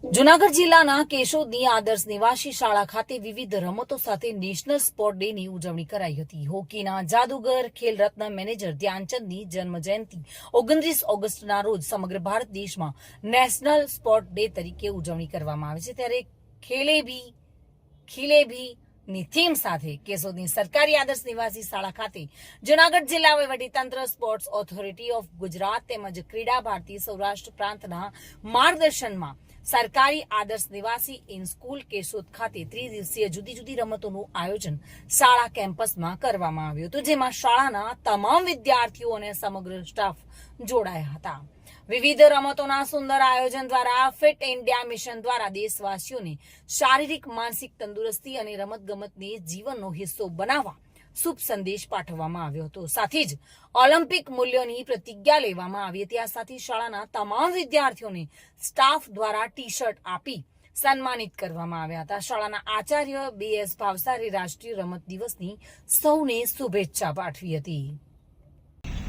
જૂનાગઢ જિલ્લાના કેશોદની આદર્શ નિવાસી શાળા ખાતે વિવિધ રમતો સાથે નેશનલ સ્પોર્ટ ડેની ઉજવણી કરાઈ હતી. હોકીના જાદુગર ખેલ રત્ન મેનેજર ધ્યાનચંદની જન્મજયંતિ 29 ઓગસ્ટના રોજ સમગ્ર ભારત દેશમાં નેશનલ સ્પોર્ટ ડે તરીકે ઉજવણી કરવામાં આવે છે. ત્યારે ખીલે ભી ની થીમ સાથે કેશોદની સરકારી આદર્શ નિવાસી શાળા ખાતે જૂનાગઢ જિલ્લા વહીવટીતંત્ર, સ્પોર્ટ્સ ઓથોરિટી ઓફ ગુજરાત તેમજ ક્રીડા ભારતી સૌરાષ્ટ્ર પ્રાંતના માર્ગદર્શનમાં સરકારી આદર્શ નિવાસી ઇન સ્કૂલ કેશોદ ખાતે ત્રિદિવસીય જુદી જુદી રમતોનું આયોજન શાળા કેમ્પસમાં કરવામાં આવ્યું હતું, જેમાં શાળાના તમામ વિદ્યાર્થીઓ અને સમગ્ર સ્ટાફ જોડાયા હતા. વિવિધ રમતોના સુંદર આયોજન દ્વારા ફિટ ઇન્ડિયા મિશન દ્વારા દેશવાસીઓને શારીરિક માનસિક તંદુરસ્તી અને રમતગમતને જીવનનો હિસ્સો બનાવવા શુભ સંદેશ પાઠવવામાં આવ્યો હતો. સાથે જ ઓલિમ્પિક મૂલ્યોની પ્રતિજ્ઞા લેવામાં આવી હતી. આ સાથે શાળાના તમામ વિદ્યાર્થીઓને સ્ટાફ દ્વારા ટી શર્ટ આપી સન્માનિત કરવામાં આવ્યા હતા. શાળાના આચાર્ય BS ભાવસારે રાષ્ટ્રીય રમત દિવસની સૌને શુભેચ્છા પાઠવી હતી.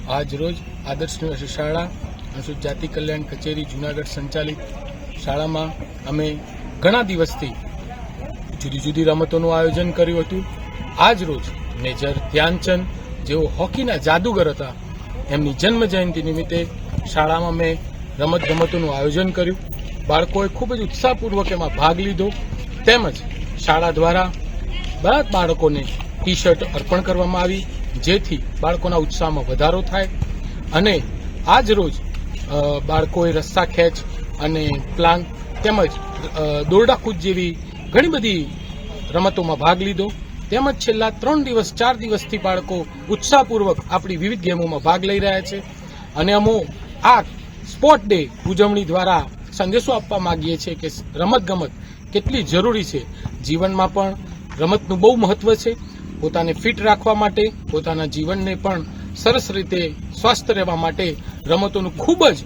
આજ રોજ આદર્શ નિવાસી શાળા અનુસૂચિત જાતિ કલ્યાણ કચેરી જૂનાગઢ સંચાલિત શાળામાં અમે ઘણા દિવસથી જુદી જુદી રમતોનું આયોજન કર્યું હતું. આજ રોજ મેજર ધ્યાનચંદ જેઓ હોકીના જાદુગર હતા, એમની જન્મ જયંતિ નિમિત્તે શાળામાં મેં રમતગમતોનું આયોજન કર્યું. બાળકોએ ખૂબ જ ઉત્સાહપૂર્વક એમાં ભાગ લીધો. તેમજ શાળા દ્વારા બધા બાળકોને ટી શર્ટ અર્પણ કરવામાં આવી, જેથી બાળકોના ઉત્સાહમાં વધારો થાય. અને આજ રોજ બાળકોએ રસ્સા ખેંચ અને પ્લાન તેમજ દોરડા કૂદ જેવી ઘણી બધી રમતોમાં ભાગ લીધો. તેમજ છેલ્લા 4 દિવસથી બાળકો ઉત્સાહપૂર્વક આપણી વિવિધ ગેમોમાં ભાગ લઈ રહ્યા છે. અને અમે આ સ્પોર્ટ ડે ઉજવણી દ્વારા સંદેશો આપવા માંગીએ છીએ કે રમતગમત કેટલી જરૂરી છે. જીવનમાં પણ રમતનું બહુ મહત્વ છે. પોતાને ફિટ રાખવા માટે, પોતાના જીવનને પણ સરસ રીતે સ્વસ્થ રહેવા માટે રમતોનું ખૂબ જ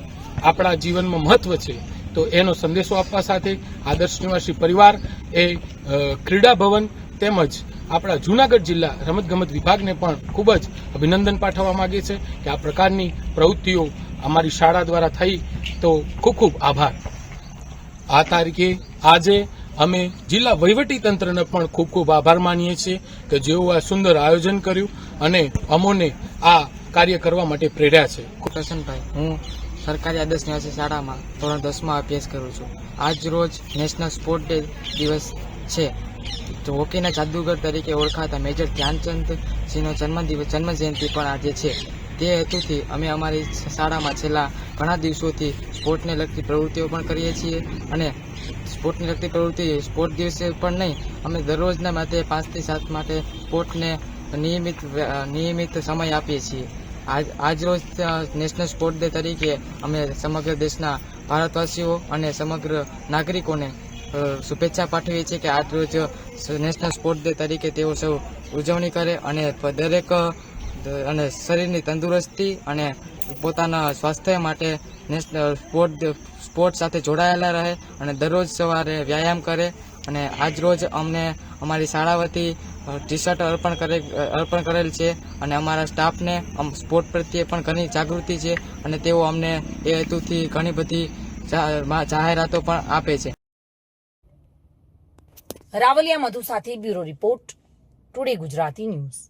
આપણા જીવનમાં મહત્વ છે. તો એનો સંદેશો આપવા સાથે આદર્શ નિવાસી પરિવાર એ ક્રીડા ભવન તેમજ આપણા જૂનાગઢ જિલ્લા રમતગમત વિભાગને પણ ખૂબ જ અભિનંદન પાઠવવા માંગે છે કે આ પ્રકારની પ્રવૃત્તિઓ અમારી શાળા દ્વારા થઈ, તો ખૂબ ખૂબ આભાર. આ તારીખે આજે અમે જિલ્લા વહીવટીતંત્રને પણ ખૂબ ખૂબ આભાર માનીએ છીએ કે જેઓ આ સુંદર આયોજન કર્યું અને અમોને આ કાર્ય કરવા માટે પ્રેર્યા છે. કરશનભાઈ, હું સરકારી આદર્શ નિવાસી શાળામાં ધોરણ 10માં અભ્યાસ કરું છું. આજ રોજ નેશનલ સ્પોર્ટ ડે દિવસ છે. હોકીના જાદુગર તરીકે ઓળખાતા મેજર ધ્યાનચંદજીનો જન્મજયંતિ પણ આજે છે. તે હેતુથી અમે અમારી શાળામાં છેલ્લા ઘણા દિવસોથી સ્પોર્ટને લગતી પ્રવૃત્તિઓ પણ કરીએ છીએ. અને સ્પોર્ટને લગતી પ્રવૃત્તિ સ્પોર્ટ દિવસે પણ નહીં, અમે દરરોજના માટે 5 થી 7 માટે સ્પોર્ટને નિયમિત સમય આપીએ છીએ. આજ રોજ નેશનલ સ્પોર્ટ ડે તરીકે અમે સમગ્ર દેશના ભારતવાસીઓ અને સમગ્ર નાગરિકોને શુભેચ્છા પાઠવીએ છીએ કે આજ રોજ નેશનલ સ્પોર્ટ ડે તરીકે તેઓ સૌ ઉજવણી કરે અને દરેક અને શરીરની તંદુરસ્તી અને પોતાના સ્વાસ્થ્ય માટે નેશનલ સ્પોર્ટ સાથે જોડાયેલા રહે અને દરરોજ સવારે વ્યાયામ કરે. અને આજ રોજ અમને અમારી શાળા વતી ટી શર્ટ અર્પણ કરેલ છે. અને અમારા સ્ટાફને સ્પોર્ટ પ્રત્યે પણ ઘણી જાગૃતિ છે અને તેઓ અમને એ હેતુથી ઘણી બધી જાહેરાતો પણ આપે છે. રાવલિયા મધુ સાથે bureau report, today Gujarati news.